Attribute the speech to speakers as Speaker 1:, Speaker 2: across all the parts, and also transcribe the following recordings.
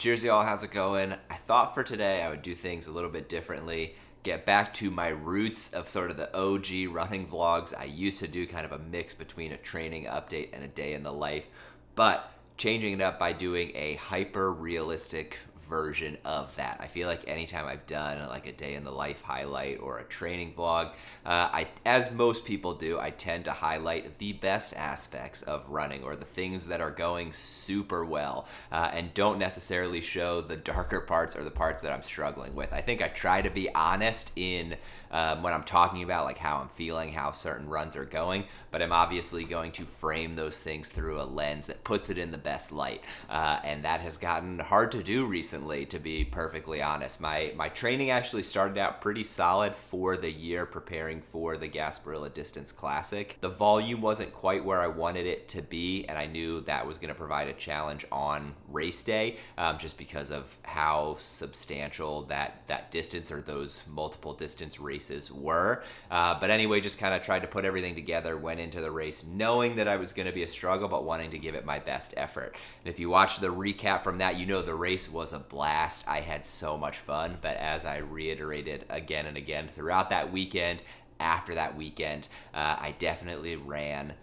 Speaker 1: Cheers, y'all. How's it going? I thought for today I would do things a little bit differently, get back to my roots of sort of the OG running vlogs. I used to do kind of a mix between a training update and a day in the life, but changing it up by doing a hyper realistic version of that. I feel like anytime I've done like a day in the life highlight or a training vlog, as most people do, I tend to highlight the best aspects of running or the things that are going super well, and don't necessarily show the darker parts or the parts that I'm struggling with. I think I try to be honest in when I'm talking about like how I'm feeling, how certain runs are going, but I'm obviously going to frame those things through a lens that puts it in the best light, and that has gotten hard to do recently, to be perfectly honest. My training actually started out pretty solid for the year preparing for the Gasparilla Distance Classic. The volume wasn't quite where I wanted it to be, and I knew that was going to provide a challenge on race day, just because of how substantial that distance or those multiple distance races were. But anyway, just kind of tried to put everything together, went into the race knowing that I was going to be a struggle, but wanting to give it my best effort. And if you watch the recap from that, you know the race was a blast. I had so much fun, but as I reiterated again and again throughout that weekend, after that weekend, I definitely ran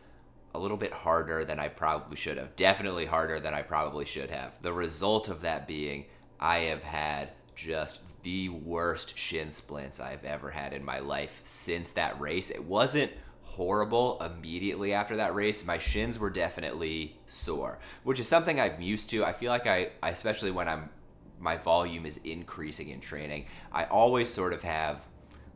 Speaker 1: a little bit harder than I probably should have. Definitely harder than I probably should have. The result of that being, I have had just the worst shin splints I've ever had in my life since that race. It wasn't horrible immediately after that race. My shins were definitely sore, which is something I'm used to. I feel like I especially when my volume is increasing in training, I always sort of have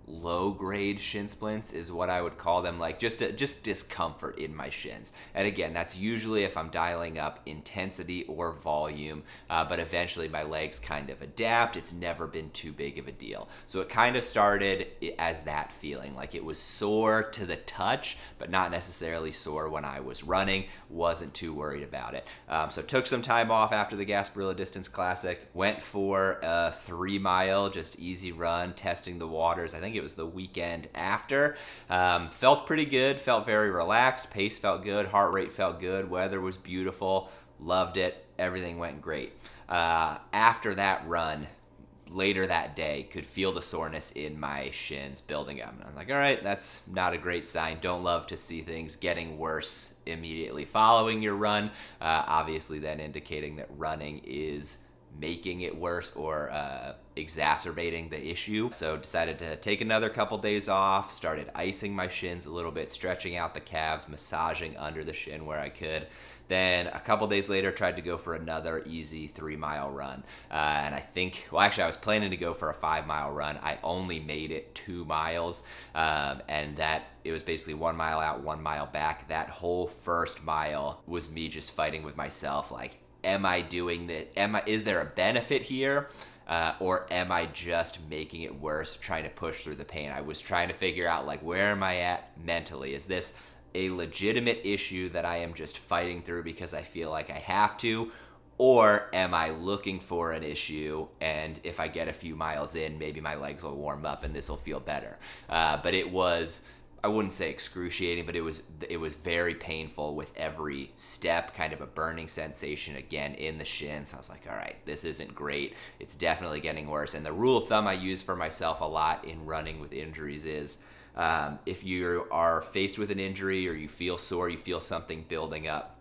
Speaker 1: low grade shin splints is what I would call them, like just discomfort in my shins. And again, that's usually if I'm dialing up intensity or volume, but eventually my legs kind of adapt. It's never been too big of a deal. So it kind of started as that feeling, like it was sore to the touch, but not necessarily sore when I was running. Wasn't too worried about it. So took some time off after the Gasparilla Distance Classic, went for a 3-mile, just easy run, testing the waters. I think it was the weekend after. Felt pretty good, felt very relaxed, pace felt good, heart rate felt good, weather was beautiful, loved it, everything went great. After that run, later that day, could feel the soreness in my shins building up. And I was like, all right, that's not a great sign. Don't love to see things getting worse immediately following your run. Obviously then indicating that running is making it worse or exacerbating the issue. So decided to take another couple days off, started icing my shins a little bit, stretching out the calves, massaging under the shin where I could. Then a couple days later, tried to go for another easy 3-mile run. And I think, well, actually I was planning to go for a 5-mile run. I only made it 2 miles. And that it was basically 1 mile out, 1 mile back. That whole first mile was me just fighting with myself, like, am I doing this? Is there a benefit here? Or am I just making it worse, trying to push through the pain? I was trying to figure out, like, where am I at mentally? Is this a legitimate issue that I am just fighting through because I feel like I have to? Or am I looking for an issue, and if I get a few miles in, maybe my legs will warm up and this will feel better? But it was, I wouldn't say excruciating, but it was very painful with every step, kind of a burning sensation again in the shins. I was like, all right, this isn't great. It's definitely getting worse. And the rule of thumb I use for myself a lot in running with injuries is, if you are faced with an injury or you feel sore, you feel something building up,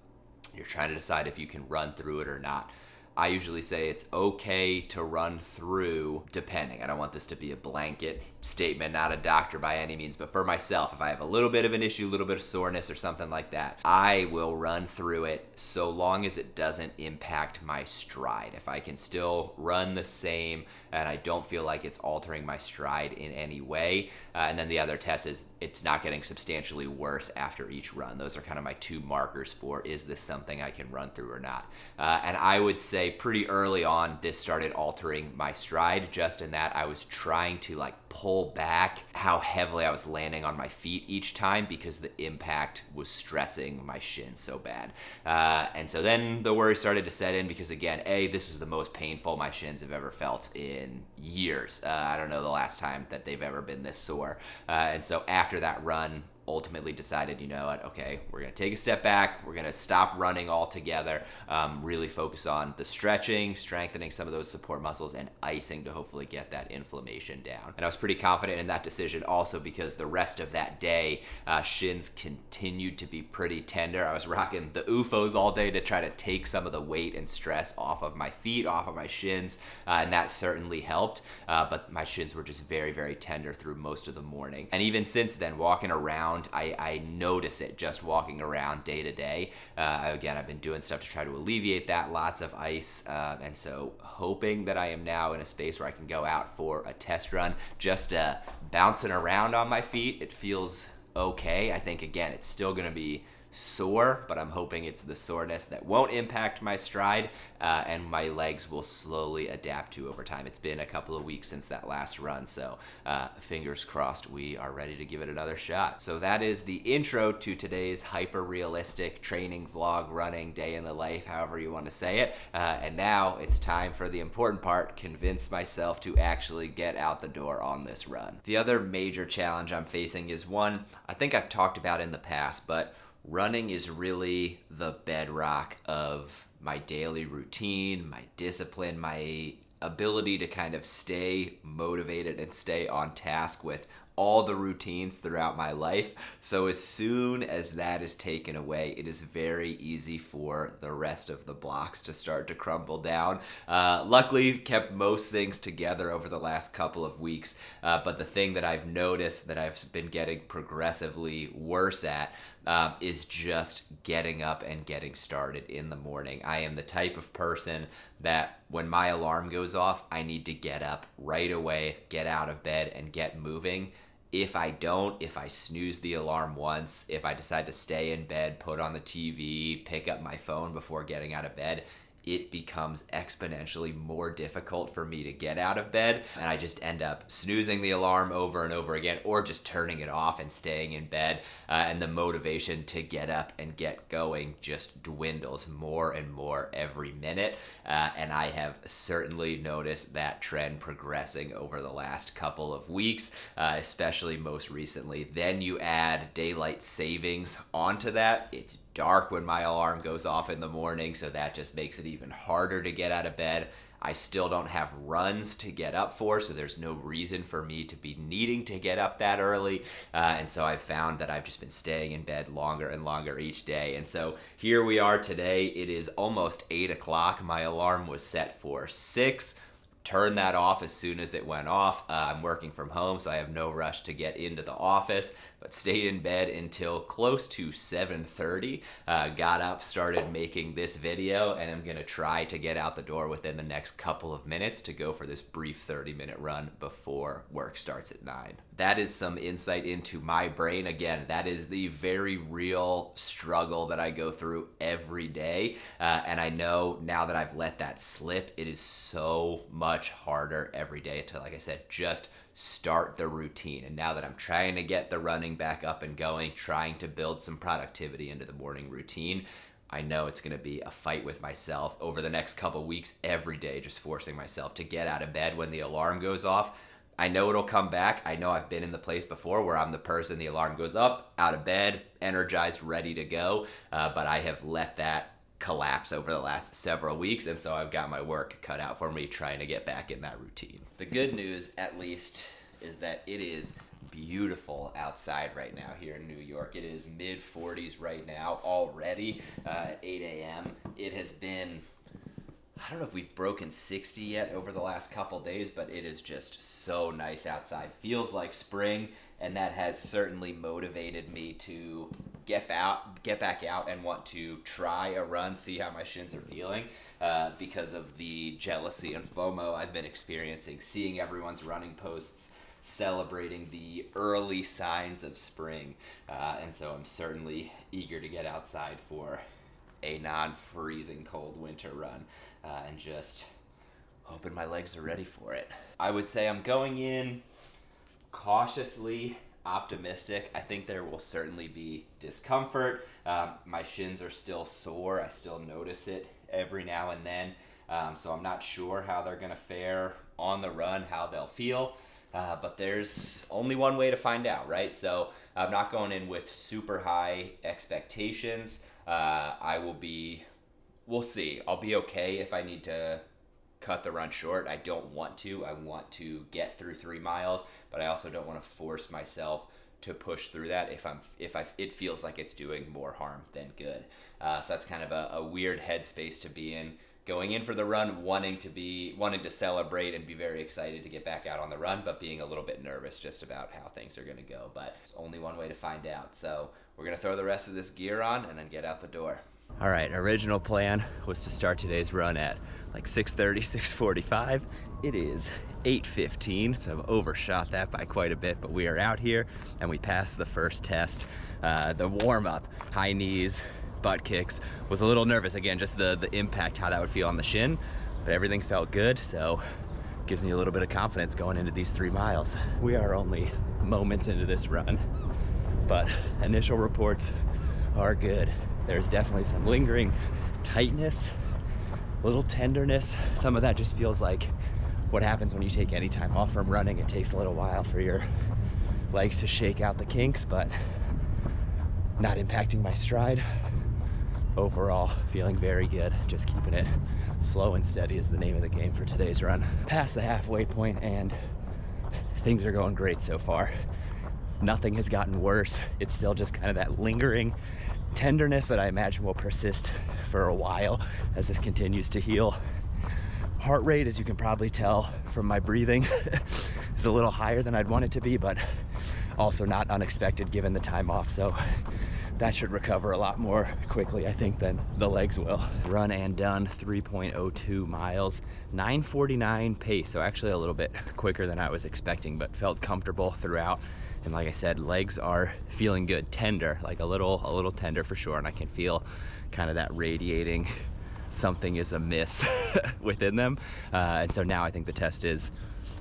Speaker 1: you're trying to decide if you can run through it or not. I usually say it's okay to run through, depending. I don't want this to be a blanket statement, not a doctor by any means, but for myself, if I have a little bit of an issue, a little bit of soreness or something like that, I will run through it so long as it doesn't impact my stride. If I can still run the same and I don't feel like it's altering my stride in any way. And then the other test is it's not getting substantially worse after each run. Those are kind of my 2 markers for, is this something I can run through or not? And I would say pretty early on, this started altering my stride, just in that I was trying to like pull back how heavily I was landing on my feet each time because the impact was stressing my shins so bad. And so then the worry started to set in because, again, this was the most painful my shins have ever felt in years. I don't know the last time that they've ever been this sore. And so after that run, ultimately decided, you know what, okay, we're going to take a step back. We're going to stop running altogether, really focus on the stretching, strengthening some of those support muscles, and icing to hopefully get that inflammation down. And I was pretty confident in that decision also because the rest of that day, shins continued to be pretty tender. I was rocking the UFOs all day to try to take some of the weight and stress off of my feet, off of my shins, and that certainly helped. But my shins were just very, very tender through most of the morning. And even since then, walking around, I notice it just walking around day to day. Again, I've been doing stuff to try to alleviate that, lots of ice, and so hoping that I am now in a space where I can go out for a test run, just bouncing around on my feet. It feels okay. I think, again, it's still going to be sore, but I'm hoping it's the soreness that won't impact my stride, and my legs will slowly adapt to over time. It's been a couple of weeks since that last run, so fingers crossed we are ready to give it another shot. So that is the intro to today's hyper-realistic training vlog, running day in the life, however you want to say it, and now it's time for the important part, convince myself to actually get out the door on this run. The other major challenge I'm facing is one I think I've talked about in the past, but running is really the bedrock of my daily routine, my discipline, my ability to kind of stay motivated and stay on task with all the routines throughout my life. So as soon as that is taken away, it is very easy for the rest of the blocks to start to crumble down. Luckily, kept most things together over the last couple of weeks, but the thing that I've noticed that I've been getting progressively worse at is just getting up and getting started in the morning. I am the type of person that when my alarm goes off, I need to get up right away, get out of bed, and get moving. If I don't, if I snooze the alarm once, if I decide to stay in bed, put on the TV, pick up my phone before getting out of bed, it becomes exponentially more difficult for me to get out of bed, and I just end up snoozing the alarm over and over again, or just turning it off and staying in bed, and the motivation to get up and get going just dwindles more and more every minute, and I have certainly noticed that trend progressing over the last couple of weeks, especially most recently. Then you add daylight savings onto that. It's dark when my alarm goes off in the morning, so that just makes it even harder to get out of bed. I still don't have runs to get up for, so there's no reason for me to be needing to get up that early, and so I've found that I've just been staying in bed longer and longer each day. And so here we are today. It is almost 8 o'clock. My alarm was set for 6. Turned that off as soon as it went off. I'm working from home, so I have no rush to get into the office, but stayed in bed until close to 7:30. Got up, started making this video, and I'm going to try to get out the door within the next couple of minutes to go for this brief 30-minute run before work starts at 9. That is some insight into my brain. Again, that is the very real struggle that I go through every day, and I know now that I've let that slip, it is so much harder every day to, like I said, just start the routine. And now that I'm trying to get the running back up and going, trying to build some productivity into the morning routine, I know it's going to be a fight with myself over the next couple weeks every day, just forcing myself to get out of bed when the alarm goes off. I know it'll come back. I know I've been in the place before where I'm the person, the alarm goes up, out of bed, energized, ready to go, but I have let that collapse over the last several weeks, and so I've got my work cut out for me trying to get back in that routine. The good news, at least, is that it is beautiful outside right now here in New York. It is mid-40s right now already at 8 a.m. It has been, I don't know if we've broken 60 yet over the last couple days, but it is just so nice outside. Feels like spring, and that has certainly motivated me to get back out and want to try a run, see how my shins are feeling, because of the jealousy and FOMO I've been experiencing, seeing everyone's running posts celebrating the early signs of spring, and so I'm certainly eager to get outside for a non-freezing cold winter run, and just hoping my legs are ready for it. I would say I'm going in cautiously optimistic. I think there will certainly be discomfort. My shins are still sore. I still notice it every now and then. So I'm not sure how they're going to fare on the run, how they'll feel. But there's only one way to find out, right? So I'm not going in with super high expectations. We'll see. I'll be okay if I need to cut the run short. I don't want to. I want to get through 3 miles, but I also don't want to force myself to push through that it feels like it's doing more harm than good. So that's kind of a weird headspace to be in. Going in for the run, wanting to celebrate and be very excited to get back out on the run, but being a little bit nervous just about how things are going to go. But there's only one way to find out. So we're going to throw the rest of this gear on and then get out the door. All right, original plan was to start today's run at like 6:30, 6:45. It is 8:15, so I've overshot that by quite a bit, but we are out here and we passed the first test. The warm-up, high knees, butt kicks. Was a little nervous, again, just the impact, how that would feel on the shin, but everything felt good, so gives me a little bit of confidence going into these 3 miles. We are only moments into this run, but initial reports are good. There's definitely some lingering tightness, a little tenderness. Some of that just feels like what happens when you take any time off from running. It takes a little while for your legs to shake out the kinks, but not impacting my stride. Overall, feeling very good. Just keeping it slow and steady is the name of the game for today's run. Past the halfway point and things are going great so far. Nothing has gotten worse. It's still just kind of that lingering tenderness that I imagine will persist for a while as this continues to heal. Heart rate, as you can probably tell from my breathing, is a little higher than I'd want it to be, but also not unexpected given the time off. So that should recover a lot more quickly, I think, than the legs will. Run and done, 3.02 miles, 9:49 pace. So actually a little bit quicker than I was expecting, but felt comfortable throughout. And like I said, legs are feeling good, tender, like a little tender for sure. And I can feel kind of that radiating something is amiss within them. And so now I think the test is,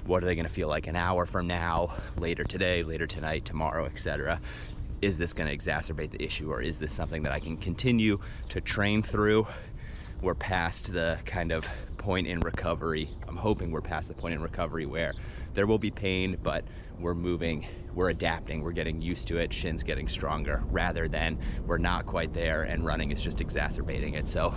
Speaker 1: what are they gonna feel like an hour from now, later today, later tonight, tomorrow, etc. Is this gonna exacerbate the issue, or is this something that I can continue to train through? We're past the kind of point in recovery. I'm hoping we're past the point in recovery where there will be pain, but we're moving, we're adapting, we're getting used to it, shin's getting stronger, rather than we're not quite there and running is just exacerbating it. So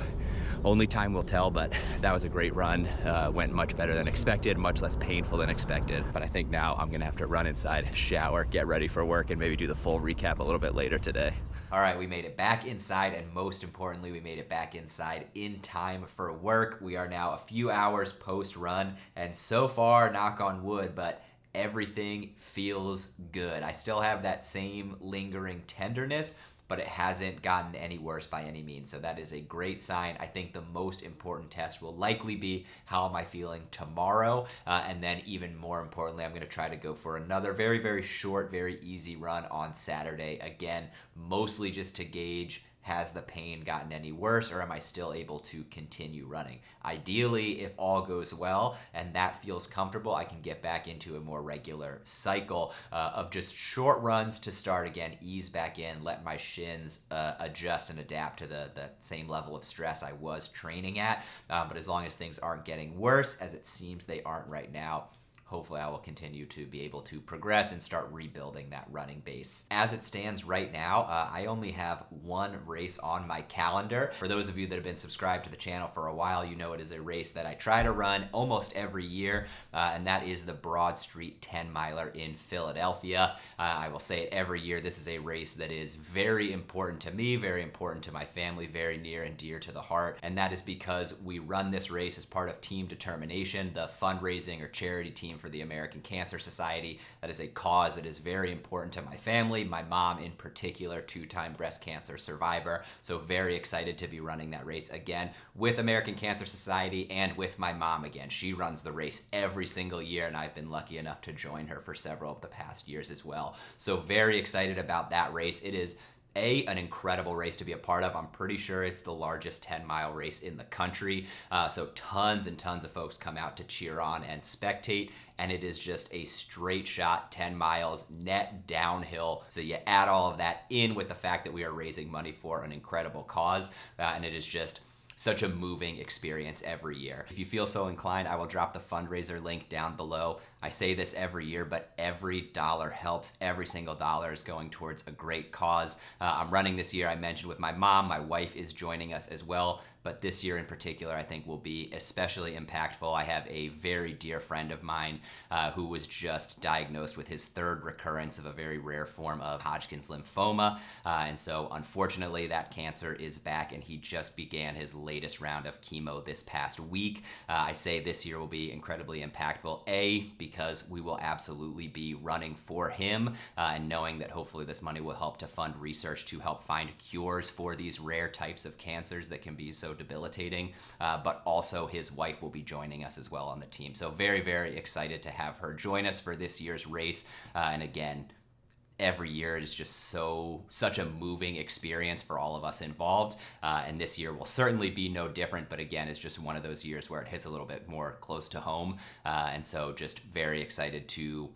Speaker 1: only time will tell, but that was a great run. Went much better than expected, much less painful than expected. But I think now I'm gonna have to run inside, shower, get ready for work, and maybe do the full recap a little bit later today. All right, we made it back inside, and most importantly, we made it back inside in time for work. We are now a few hours post-run, and so far, knock on wood, but everything feels good. I still have that same lingering tenderness, but it hasn't gotten any worse by any means. So that is a great sign. I think the most important test will likely be how am I feeling tomorrow? And then even more importantly, I'm gonna try to go for another very, very short, very easy run on Saturday. Again, mostly just to gauge, has the pain gotten any worse, or am I still able to continue running? Ideally, if all goes well and that feels comfortable, I can get back into a more regular cycle of just short runs to start again, ease back in, let my shins adjust and adapt to the same level of stress I was training at. But as long as things aren't getting worse, as it seems they aren't right now, hopefully I will continue to be able to progress and start rebuilding that running base. As it stands right now, I only have one race on my calendar. For those of you that have been subscribed to the channel for a while, you know it is a race that I try to run almost every year, and that is the Broad Street 10 miler in Philadelphia. I will say it every year. This is a race that is very important to me, very important to my family, very near and dear to the heart, and that is because we run this race as part of Team Determination, the fundraising or charity team for the American Cancer Society. That is a cause that is very important to my family, my mom in particular, 2-time breast cancer survivor. So very excited to be running that race again with American Cancer Society and with my mom again. She runs the race every single year, and I've been lucky enough to join her for several of the past years as well. So very excited about that race. It is an incredible race to be a part of. I'm pretty sure it's the largest 10-mile race in the country. So tons and tons of folks come out to cheer on and spectate. And it is just a straight shot 10 miles net downhill. So you add all of that in with the fact that we are raising money for an incredible cause. And it is just such a moving experience every year. If you feel so inclined, I will drop the fundraiser link down below. I say this every year, but every dollar helps. Every single dollar is going towards a great cause. I'm running this year, I mentioned, with my mom. My wife is joining us as well. But this year in particular, I think will be especially impactful. I have a very dear friend of mine who was just diagnosed with his third recurrence of a very rare form of Hodgkin's lymphoma. And so unfortunately, that cancer is back, and he just began his latest round of chemo this past week. I say this year will be incredibly impactful, because we will absolutely be running for him and knowing that hopefully this money will help to fund research to help find cures for these rare types of cancers that can be so debilitating, but also his wife will be joining us as well on the team. So very, very excited to have her join us for this year's race. And again, every year it is just such a moving experience for all of us involved. And this year will certainly be no different, but again, it's just one of those years where it hits a little bit more close to home. And so just very excited to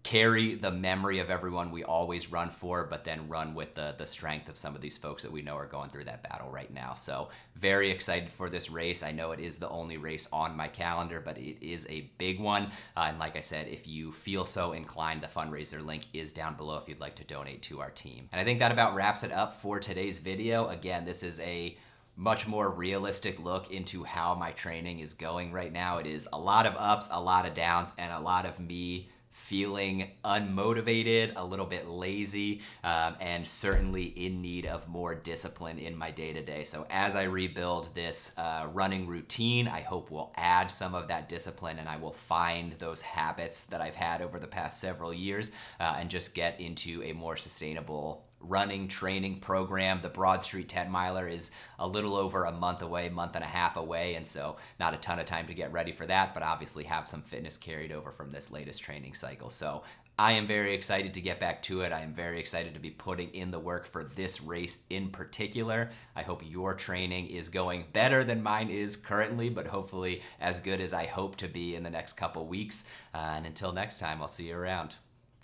Speaker 1: carry the memory of everyone we always run for, but then run with the strength of some of these folks that we know are going through that battle right now. So very excited for this race. I know it is the only race on my calendar, but it is a big one. And like I said, if you feel so inclined, the fundraiser link is down below if you'd like to donate to our team. And I think that about wraps it up for today's video. Again, this is a much more realistic look into how my training is going right now. It is a lot of ups, a lot of downs, and a lot of me feeling unmotivated, a little bit lazy, and certainly in need of more discipline in my day-to-day. So as I rebuild this running routine, I hope we'll add some of that discipline, and I will find those habits that I've had over the past several years and just get into a more sustainable running training program. The Broad Street 10 miler is a little over a month away, month and a half away, and so not a ton of time to get ready for that, but obviously have some fitness carried over from this latest training cycle. So I am very excited to get back to it. I am very excited to be putting in the work for this race in particular. I hope your training is going better than mine is currently, but hopefully as good as I hope to be in the next couple weeks. And until next time, I'll see you around.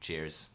Speaker 1: Cheers.